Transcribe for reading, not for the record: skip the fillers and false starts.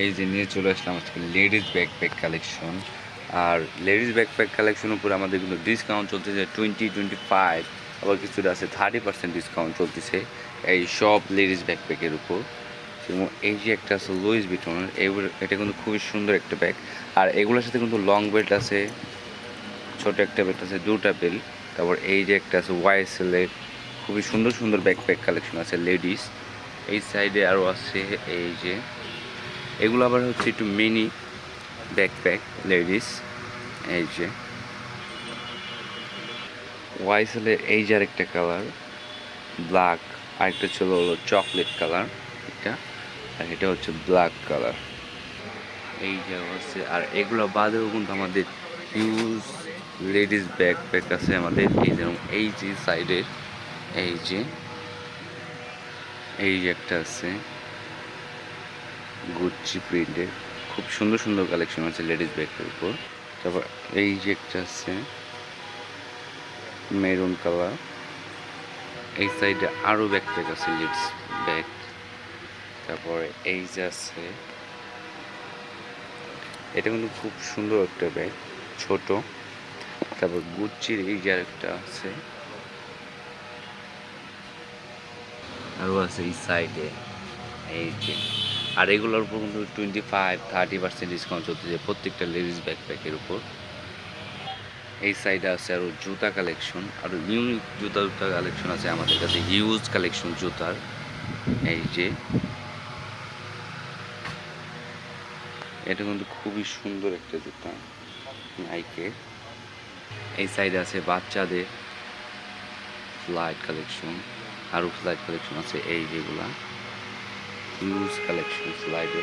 এই যে নিয়ে চলে আসলাম আজকে লেডিস ব্যাকপ্যাক কালেকশন। আর লেডিস ব্যাকপ্যাক কালেকশনের উপরে আমাদের কিন্তু ডিসকাউন্ট চলতেছে 20-25, আবার কিছুটা আছে 30% ডিসকাউন্ট চলতেছে এই সব লেডিস ব্যাকপ্যাকের উপর। এবং এই যে একটা আছে লুইস ভিটনের, এটা কিন্তু খুবই সুন্দর একটা ব্যাগ। আর এগুলোর সাথে কিন্তু লং বেল্ট আছে, ছোট একটা বেল্ট আছে, দুটা বেল্ট। তারপর এই যে একটা আছে ওয়াইএসএলের, খুবই সুন্দর সুন্দর ব্যাকপ্যাক কালেকশন আছে লেডিস। এই সাইডে আরও আছে এই যে, এগুলো আবার হচ্ছে একটু মিনি ব্যাকপ্যাক লেডিস। এই যে ওয়াইসেলের এই যে আরেকটা কালার ব্ল্যাক, আরেকটা ছিল হলো চকলেট কালার এটা, আর এটা হচ্ছে ব্ল্যাক কালার। এই যে আছে, আর এগুলো বাদেও কিন্তু আমাদের হিউজ লেডিস ব্যাকপ্যাক আছে আমাদের। এই যেরকম এই যে সাইডের এই যে, এই যে একটা আছে গুচ্চি প্রিন্টের, খুব সুন্দর সুন্দর কালেকশন আছে লেডিস ব্যাগের উপর। তারপর এই যে একটা আছে মেরুন কালার। এই সাইডে আরও ব্যাকপ্যাক আছে লেডিস ব্যাগ। তারপরে এই যে আছে, এটা কিন্তু খুব সুন্দর একটা ব্যাগ, ছোট। তারপর গুচ্চির এই যে আরেকটা আছে, আরও আছে এই সাইডে এই যে। আর এগুলোর উপর কিন্তু 25-30% ডিসকাউন্ট চলতেছে প্রত্যেকটা লেডিস ব্যাকপ্যাকের উপর। এই সাইডে আছে আরও জুতা কালেকশন, আরও ইউনিক জুতা কালেকশন আছে আমাদের কাছে, হিউজ কালেকশন জুতার। এই যে এটা কিন্তু খুবই সুন্দর একটা জুতা নাইকের। এই সাইডে আছে বাচ্চাদের ফ্লাইট কালেকশন, আরও ফ্লাইট কালেকশন আছে এই যেগুলা, হিউজ কালেকশন স্লাইডে।